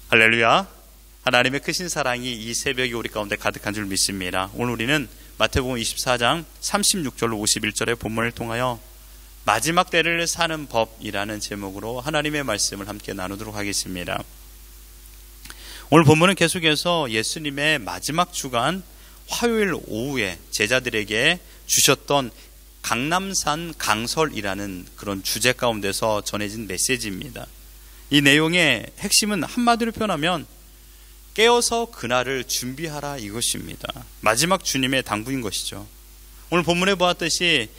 할렐루야. 하나님의 크신 사랑이 이 새벽에 우리 가운데 가득한 줄 믿습니다. 오늘 우리는 마태복음 24장 36절로 51절의 본문을 통하여 마지막 때를 사는 법이라는 제목으로 하나님의 말씀을 함께 나누도록 하겠습니다. 오늘 본문은 계속해서 예수님의 마지막 주간 화요일 오후에 제자들에게 주셨던 강남산 강설이라는 그런 주제 가운데서 전해진 메시지입니다. 이 내용의 핵심은 한마디로 표현하면 깨어서 그날을 준비하라 이것입니다. 마지막 주님의 당부인 것이죠. 오늘 본문에 보았듯이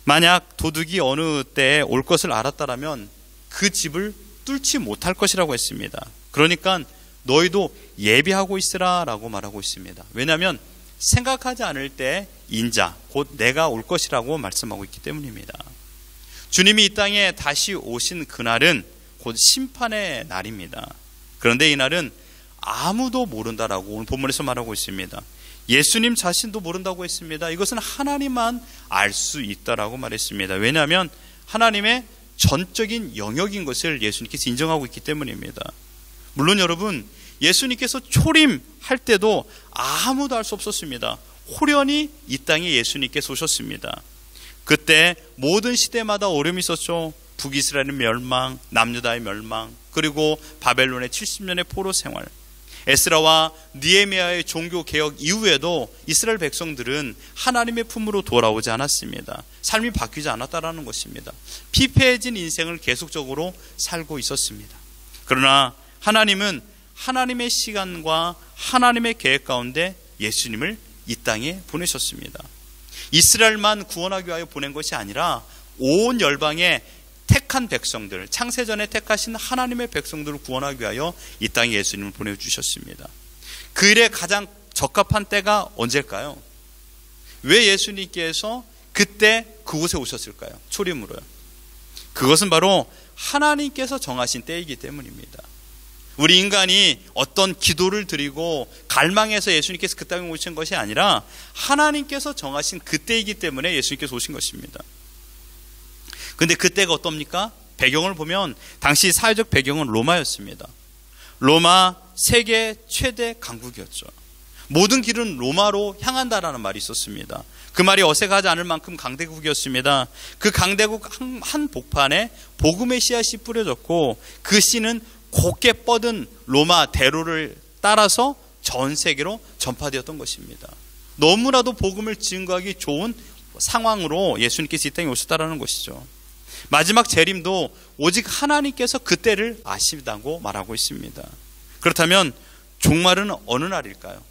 만약 도둑이 어느 때에 올 것을 알았다라면 그 집을 뚫지 못할 것이라고 했습니다. 그러니까 너희도 예비하고 있으라 라고 말하고 있습니다. 왜냐하면 생각하지 않을 때 인자 곧 내가 올 것이라고 말씀하고 있기 때문입니다. 주님이 이 땅에 다시 오신 그날은 곧 심판의 날입니다. 그런데 이 날은 아무도 모른다라고 오늘 본문에서 말하고 있습니다. 예수님 자신도 모른다고 했습니다. 이것은 하나님만 알 수 있다라고 말했습니다. 왜냐하면 하나님의 전적인 영역인 것을 예수님께서 인정하고 있기 때문입니다. 물론 여러분, 예수님께서 초림할 때도 아무도 알 수 없었습니다. 호련히 이 땅에 예수님께서 오셨습니다. 그때 모든 시대마다 어려움이 있었죠. 북이스라엘의 멸망, 남유다의 멸망, 그리고 바벨론의 70년의 포로 생활, 에스라와 느헤미야의 종교 개혁 이후에도 이스라엘 백성들은 하나님의 품으로 돌아오지 않았습니다. 삶이 바뀌지 않았다라는 것입니다. 피폐해진 인생을 계속적으로 살고 있었습니다. 그러나 하나님은 하나님의 시간과 하나님의 계획 가운데 예수님을 이 땅에 보내셨습니다. 이스라엘만 구원하기 위하여 보낸 것이 아니라 온 열방의 택한 백성들, 창세전에 택하신 하나님의 백성들을 구원하기 위하여 이 땅에 예수님을 보내주셨습니다. 그 일에 가장 적합한 때가 언제일까요? 왜 예수님께서 그때 그곳에 오셨을까요? 초림으로요. 그것은 바로 하나님께서 정하신 때이기 때문입니다. 우리 인간이 어떤 기도를 드리고 갈망해서 예수님께서 그 땅에 오신 것이 아니라 하나님께서 정하신 그때이기 때문에 예수님께서 오신 것입니다. 근데 그때가 어떻습니까? 배경을 보면 당시 사회적 배경은 로마였습니다. 로마 세계 최대 강국이었죠. 모든 길은 로마로 향한다라는 말이 있었습니다. 그 말이 어색하지 않을 만큼 강대국이었습니다. 그 강대국 한 복판에 복음의 씨앗이 뿌려졌고 그 씨는 곱게 뻗은 로마 대로를 따라서 전 세계로 전파되었던 것입니다. 너무나도 복음을 증거하기 좋은 상황으로 예수님께서 이 땅에 오셨다라는 것이죠. 마지막 재림도 오직 하나님께서 그때를 아시다고 말하고 있습니다. 그렇다면 종말은 어느 날일까요?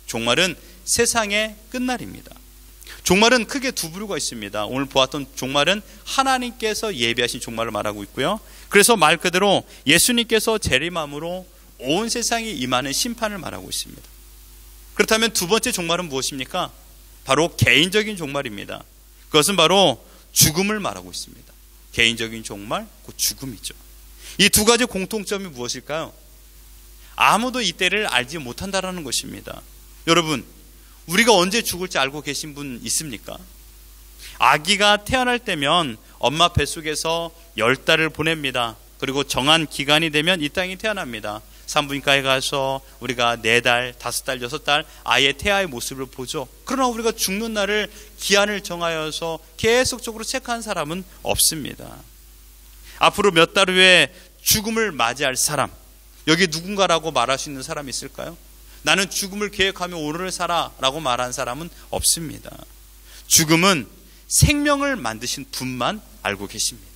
종말은 세상의 끝날입니다. 종말은 크게 두 부류가 있습니다. 오늘 보았던 종말은 하나님께서 예비하신 종말을 말하고 있고요. 그래서 말 그대로 예수님께서 재림함으로 온 세상에 임하는 심판을 말하고 있습니다. 그렇다면 두 번째 종말은 무엇입니까? 바로 개인적인 종말입니다. 그것은 바로 죽음을 말하고 있습니다. 개인적인 종말, 곧 죽음이죠. 이 두 가지 공통점이 무엇일까요? 아무도 이때를 알지 못한다라는 것입니다. 여러분, 우리가 언제 죽을지 알고 계신 분 있습니까? 아기가 태어날 때면 엄마 뱃속에서 10달을 보냅니다. 그리고 정한 기간이 되면 이 땅에 태어납니다. 산부인과에 가서 우리가 4달, 5달, 6달 아이의 태아의 모습을 보죠. 그러나 우리가 죽는 날을 기한을 정하여서 계속적으로 체크한 사람은 없습니다. 앞으로 몇 달 후에 죽음을 맞이할 사람, 여기 누군가라고 말할 수 있는 사람이 있을까요? 나는 죽음을 계획하며 오늘을 살아라고 말한 사람은 없습니다. 죽음은 생명을 만드신 분만 알고 계십니다.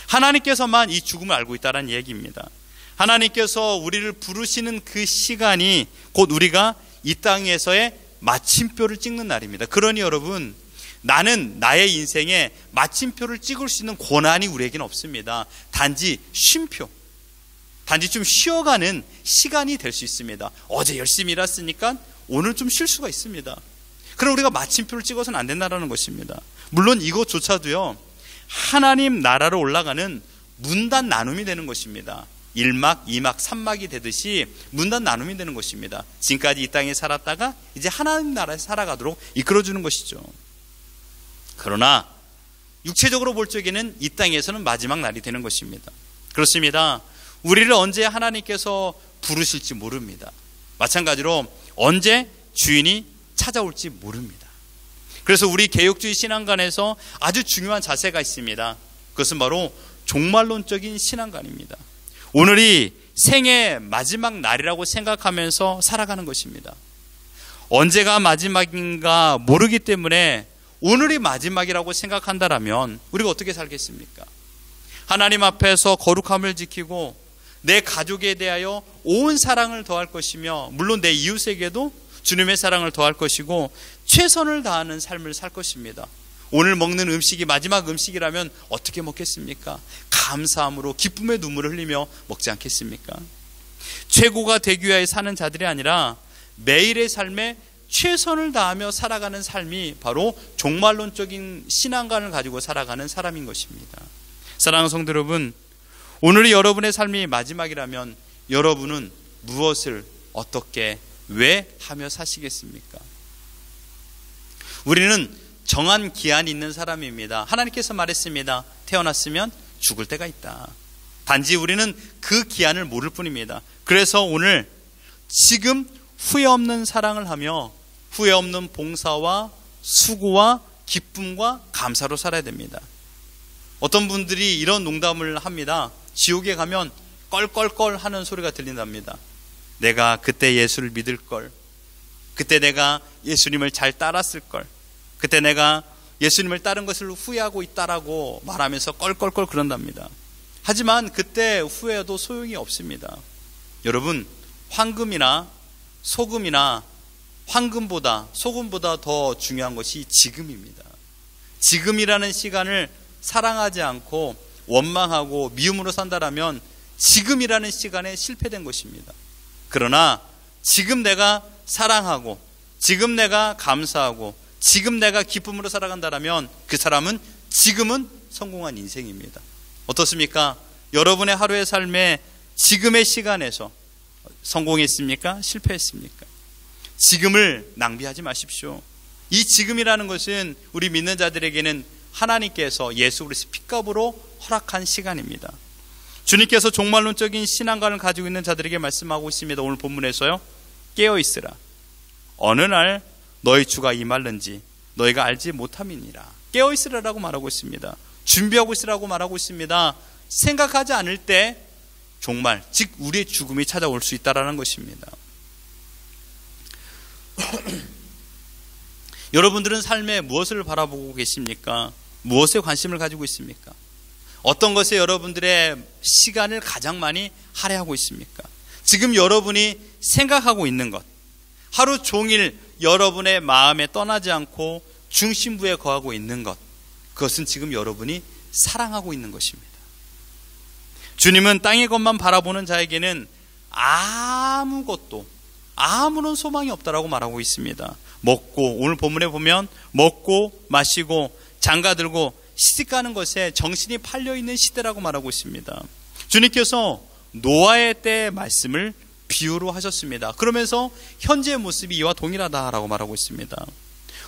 하나님께서만 이 죽음을 알고 있다는 얘기입니다. 하나님께서 우리를 부르시는 그 시간이 곧 우리가 이 땅에서의 마침표를 찍는 날입니다. 그러니 여러분, 나는 나의 인생에 마침표를 찍을 수 있는 권한이 우리에게는 없습니다. 단지 쉼표, 단지 좀 쉬어가는 시간이 될 수 있습니다. 어제 열심히 일했으니까 오늘 좀 쉴 수가 있습니다. 그럼 우리가 마침표를 찍어서는 안 된다는 것입니다. 물론 이것조차도요, 하나님 나라로 올라가는 문단 나눔이 되는 것입니다. 1막, 2막, 3막이 되듯이 문단 나눔이 되는 것입니다. 지금까지 이 땅에 살았다가 이제 하나님 나라에 살아가도록 이끌어주는 것이죠. 그러나 육체적으로 볼 적에는 이 땅에서는 마지막 날이 되는 것입니다. 그렇습니다. 우리를 언제 하나님께서 부르실지 모릅니다. 마찬가지로 언제 주인이 찾아올지 모릅니다. 그래서 우리 개혁주의 신앙관에서 아주 중요한 자세가 있습니다. 그것은 바로 종말론적인 신앙관입니다. 오늘이 생의 마지막 날이라고 생각하면서 살아가는 것입니다. 언제가 마지막인가 모르기 때문에 오늘이 마지막이라고 생각한다면 우리가 어떻게 살겠습니까? 하나님 앞에서 거룩함을 지키고 내 가족에 대하여 온 사랑을 더할 것이며 물론 내 이웃에게도 주님의 사랑을 더할 것이고 최선을 다하는 삶을 살 것입니다. 오늘 먹는 음식이 마지막 음식이라면 어떻게 먹겠습니까? 감사함으로 기쁨의 눈물을 흘리며 먹지 않겠습니까? 최고가 되기 위하여 사는 자들이 아니라 매일의 삶에 최선을 다하며 살아가는 삶이 바로 종말론적인 신앙관을 가지고 살아가는 사람인 것입니다. 사랑하는 성도 여러분, 오늘이 여러분의 삶이 마지막이라면 여러분은 무엇을 어떻게 왜 하며 사시겠습니까? 우리는 정한 기한이 있는 사람입니다. 하나님께서 말했습니다. 태어났으면 죽을 때가 있다. 단지 우리는 그 기한을 모를 뿐입니다. 그래서 오늘 지금 후회 없는 사랑을 하며 후회 없는 봉사와 수고와 기쁨과 감사로 살아야 됩니다. 어떤 분들이 이런 농담을 합니다. 지옥에 가면 껄껄껄 하는 소리가 들린답니다. 내가 그때 예수를 믿을 걸, 그때 내가 예수님을 잘 따랐을 걸, 그때 내가 예수님을 따른 것을 후회하고 있다라고 말하면서 껄껄껄 그런답니다. 하지만 그때 후회해도 소용이 없습니다. 여러분, 황금이나 소금이나 황금보다 소금보다 더 중요한 것이 지금입니다. 지금이라는 시간을 사랑하지 않고 원망하고 미움으로 산다라면 지금이라는 시간에 실패된 것입니다. 그러나 지금 내가 사랑하고 지금 내가 감사하고 지금 내가 기쁨으로 살아간다라면 그 사람은 지금은 성공한 인생입니다. 어떻습니까? 여러분의 하루의 삶에 지금의 시간에서 성공했습니까? 실패했습니까? 지금을 낭비하지 마십시오. 이 지금이라는 것은 우리 믿는 자들에게는 하나님께서 예수 그리스도의 핏값으로 허락한 시간입니다. 주님께서 종말론적인 신앙관을 가지고 있는 자들에게 말씀하고 있습니다. 오늘 본문에서요. 깨어있으라. 어느 날 너희 주가 임할는지 너희가 알지 못함이니라. 깨어있으라라고 말하고 있습니다. 준비하고 있으라고 말하고 있습니다. 생각하지 않을 때 종말, 즉 우리의 죽음이 찾아올 수 있다라는 것입니다. 여러분들은 삶에 무엇을 바라보고 계십니까? 무엇에 관심을 가지고 있습니까? 어떤 것에 여러분들의 시간을 가장 많이 할애하고 있습니까? 지금 여러분이 생각하고 있는 것, 하루 종일 여러분의 마음에 떠나지 않고 중심부에 거하고 있는 것, 그것은 지금 여러분이 사랑하고 있는 것입니다. 주님은 땅의 것만 바라보는 자에게는 아무것도 아무런 소망이 없다라고 말하고 있습니다. 먹고, 오늘 본문에 보면 먹고 마시고 장가들고 시집가는 것에 정신이 팔려있는 시대라고 말하고 있습니다. 주님께서 노아의 때의 말씀을 비유로 하셨습니다. 그러면서 현재의 모습이 이와 동일하다라고 말하고 있습니다.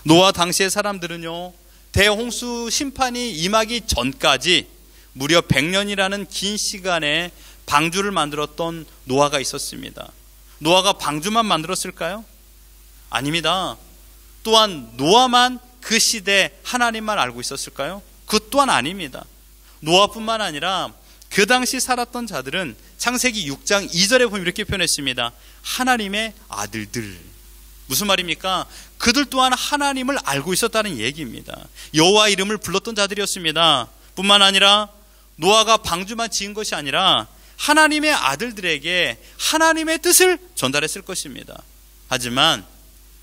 노아 당시의 사람들은요, 대홍수 심판이 임하기 전까지 무려 100년이라는 긴 시간에 방주를 만들었던 노아가 있었습니다. 노아가 방주만 만들었을까요? 아닙니다. 또한 노아만 그 시대에 하나님만 알고 있었을까요? 그 또한 아닙니다. 노아뿐만 아니라 그 당시 살았던 자들은 창세기 6장 2절에 보면 이렇게 표현했습니다. 하나님의 아들들. 무슨 말입니까? 그들 또한 하나님을 알고 있었다는 얘기입니다. 여호와 이름을 불렀던 자들이었습니다. 뿐만 아니라 노아가 방주만 지은 것이 아니라 하나님의 아들들에게 하나님의 뜻을 전달했을 것입니다. 하지만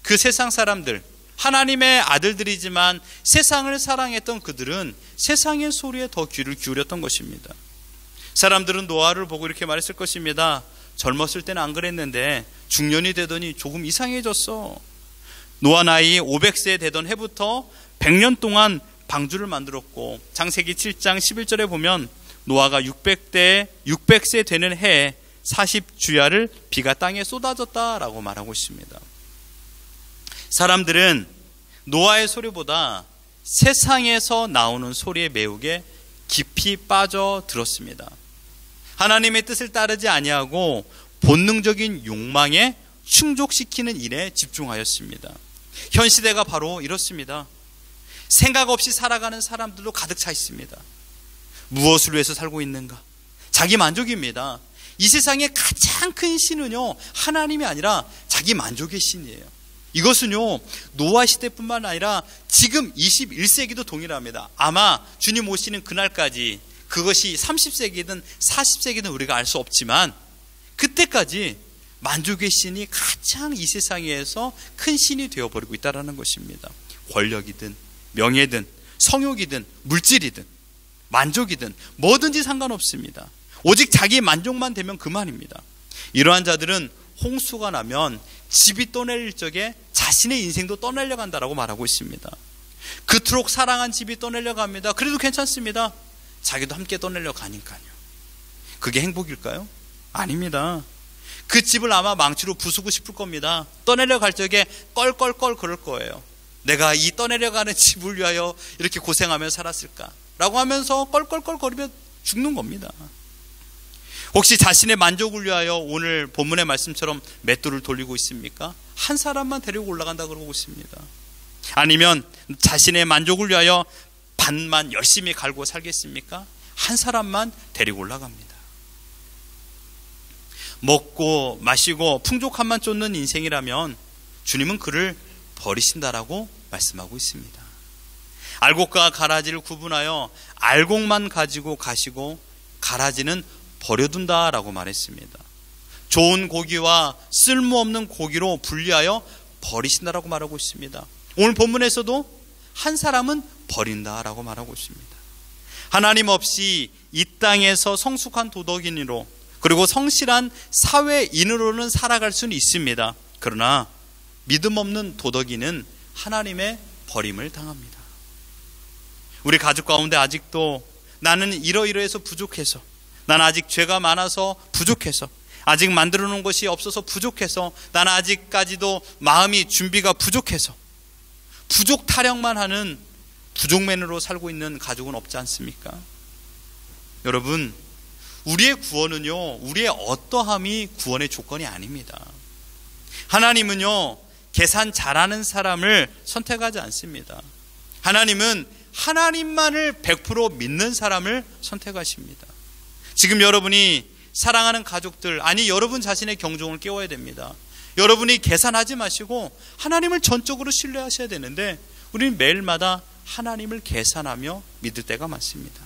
그 세상 사람들, 하나님의 아들들이지만 세상을 사랑했던 그들은 세상의 소리에 더 귀를 기울였던 것입니다. 사람들은 노아를 보고 이렇게 말했을 것입니다. 젊었을 때는 안 그랬는데 중년이 되더니 조금 이상해졌어. 노아 나이 500세 되던 해부터 100년 동안 방주를 만들었고, 창세기 7장 11절에 보면 노아가 600세 되는 해에 40주야를 비가 땅에 쏟아졌다라고 말하고 있습니다. 사람들은 노아의 소리보다 세상에서 나오는 소리의 매혹에 깊이 빠져 들었습니다. 하나님의 뜻을 따르지 아니하고 본능적인 욕망에 충족시키는 일에 집중하였습니다. 현 시대가 바로 이렇습니다. 생각 없이 살아가는 사람들도 가득 차 있습니다. 무엇을 위해서 살고 있는가? 자기 만족입니다. 이 세상의 가장 큰 신은요, 하나님이 아니라 자기 만족의 신이에요. 이것은요, 노아 시대뿐만 아니라 지금 21세기도 동일합니다. 아마 주님 오시는 그날까지 그것이 30세기든 40세기든 우리가 알 수 없지만 그때까지 만족의 신이 가장 이 세상에서 큰 신이 되어버리고 있다는 것입니다. 권력이든 명예든 성욕이든 물질이든 만족이든 뭐든지 상관없습니다. 오직 자기 만족만 되면 그만입니다. 이러한 자들은 홍수가 나면 집이 떠내릴 적에 자신의 인생도 떠내려 간다라고 말하고 있습니다. 그토록 사랑한 집이 떠내려 갑니다. 그래도 괜찮습니다. 자기도 함께 떠내려 가니까요. 그게 행복일까요? 아닙니다. 그 집을 아마 망치로 부수고 싶을 겁니다. 떠내려 갈 적에 껄껄껄 그럴 거예요. 내가 이 떠내려 가는 집을 위하여 이렇게 고생하며 살았을까? 라고 하면서 껄껄껄 거리며 죽는 겁니다. 혹시 자신의 만족을 위하여 오늘 본문의 말씀처럼 맷돌을 돌리고 있습니까? 한 사람만 데리고 올라간다 그러고 있습니다. 아니면 자신의 만족을 위하여 반만 열심히 갈고 살겠습니까? 한 사람만 데리고 올라갑니다. 먹고 마시고 풍족함만 쫓는 인생이라면 주님은 그를 버리신다라고 말씀하고 있습니다. 알곡과 가라지를 구분하여 알곡만 가지고 가시고 가라지는 버려둔다라고 말했습니다. 좋은 고기와 쓸모없는 고기로 분리하여 버리신다라고 말하고 있습니다. 오늘 본문에서도 한 사람은 버린다라고 말하고 있습니다. 하나님 없이 이 땅에서 성숙한 도덕인으로 그리고 성실한 사회인으로는 살아갈 수는 있습니다. 그러나 믿음 없는 도덕인은 하나님의 버림을 당합니다. 우리 가족 가운데 아직도 나는 이러이러해서 부족해서, 나는 아직 죄가 많아서 부족해서, 아직 만들어 놓은 것이 없어서 부족해서, 나는 아직까지도 마음이 준비가 부족해서 부족 타령만 하는 부족맨으로 살고 있는 가족은 없지 않습니까? 여러분, 우리의 구원은요, 우리의 어떠함이 구원의 조건이 아닙니다. 하나님은요, 계산 잘하는 사람을 선택하지 않습니다. 하나님은 하나님만을 100% 믿는 사람을 선택하십니다. 지금 여러분이 사랑하는 가족들, 아니 여러분 자신의 경종을 깨워야 됩니다. 여러분이 계산하지 마시고 하나님을 전적으로 신뢰하셔야 되는데 우리는 매일마다 하나님을 계산하며 믿을 때가 많습니다.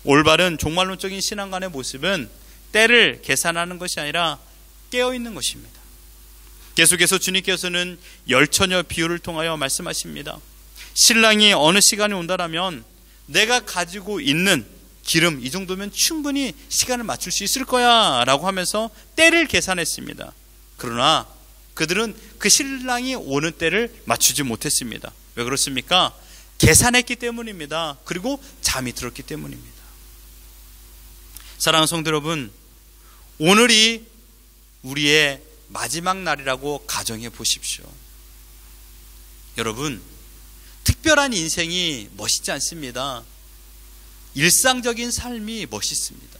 올바른 종말론적인 신앙관의 모습은 때를 계산하는 것이 아니라 깨어있는 것입니다. 계속해서 주님께서는 열처녀 비유를 통하여 말씀하십니다. 신랑이 어느 시간에 온다라면 내가 가지고 있는 기름 이 정도면 충분히 시간을 맞출 수 있을 거야 라고 하면서 때를 계산했습니다. 그러나 그들은 그 신랑이 오는 때를 맞추지 못했습니다. 왜 그렇습니까? 계산했기 때문입니다. 그리고 잠이 들었기 때문입니다. 사랑하는 성도 여러분, 오늘이 우리의 마지막 날이라고 가정해 보십시오. 여러분, 특별한 인생이 멋있지 않습니다. 일상적인 삶이 멋있습니다.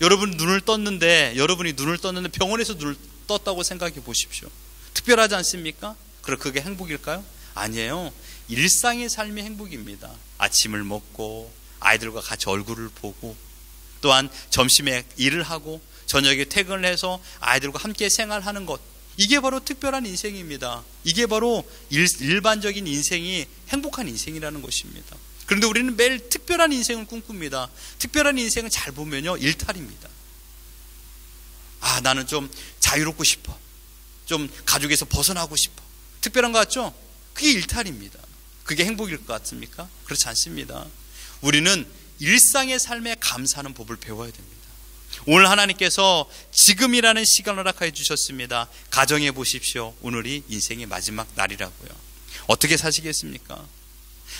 여러분이 눈을 떴는데 병원에서 눈을 떴다고 생각해 보십시오. 특별하지 않습니까? 그럼 그게 행복일까요? 아니에요. 일상의 삶이 행복입니다. 아침을 먹고 아이들과 같이 얼굴을 보고 또한 점심에 일을 하고 저녁에 퇴근을 해서 아이들과 함께 생활하는 것, 이게 바로 특별한 인생입니다. 이게 바로 일반적인 인생이 행복한 인생이라는 것입니다. 그런데 우리는 매일 특별한 인생을 꿈꿉니다. 특별한 인생을 잘 보면요, 일탈입니다. 아, 나는 좀 자유롭고 싶어. 좀 가족에서 벗어나고 싶어. 특별한 것 같죠? 그게 일탈입니다. 그게 행복일 것 같습니까? 그렇지 않습니다. 우리는 일상의 삶에 감사하는 법을 배워야 됩니다. 오늘 하나님께서 지금이라는 시간을 허락해 주셨습니다. 가정해 보십시오. 오늘이 인생의 마지막 날이라고요. 어떻게 사시겠습니까?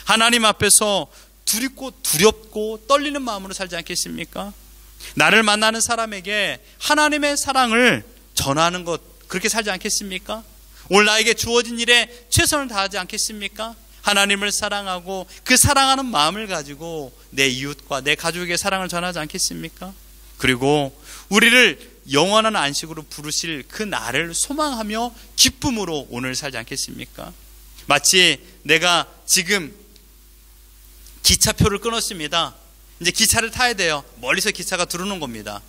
하나님 앞에서 두렵고 떨리는 마음으로 살지 않겠습니까? 나를 만나는 사람에게 하나님의 사랑을 전하는 것, 그렇게 살지 않겠습니까? 오늘 나에게 주어진 일에 최선을 다하지 않겠습니까? 하나님을 사랑하고 그 사랑하는 마음을 가지고 내 이웃과 내 가족에게 사랑을 전하지 않겠습니까? 그리고 우리를 영원한 안식으로 부르실 그 날을 소망하며 기쁨으로 오늘 살지 않겠습니까? 마치 내가 지금 기차표를 끊었습니다. 이제 기차를 타야 돼요. 멀리서 기차가 들어오는 겁니다.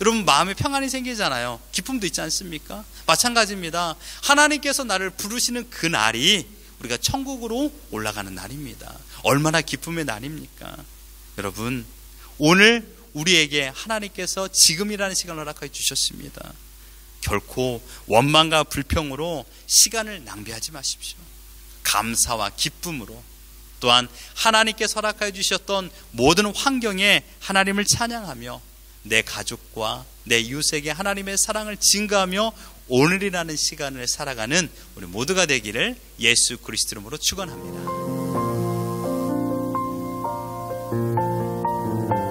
여러분 마음에 평안이 생기잖아요. 기쁨도 있지 않습니까? 마찬가지입니다. 하나님께서 나를 부르시는 그 날이 우리가 천국으로 올라가는 날입니다. 얼마나 기쁨의 날입니까? 여러분 오늘 우리에게 하나님께서 지금이라는 시간을 허락해 주셨습니다. 결코 원망과 불평으로 시간을 낭비하지 마십시오. 감사와 기쁨으로 또한 하나님께서 허락해 주셨던 모든 환경에 하나님을 찬양하며 내 가족과 내 이웃에게 하나님의 사랑을 증거하며 오늘이라는 시간을 살아가는 우리 모두가 되기를 예수 그리스도 이름으로 축원합니다.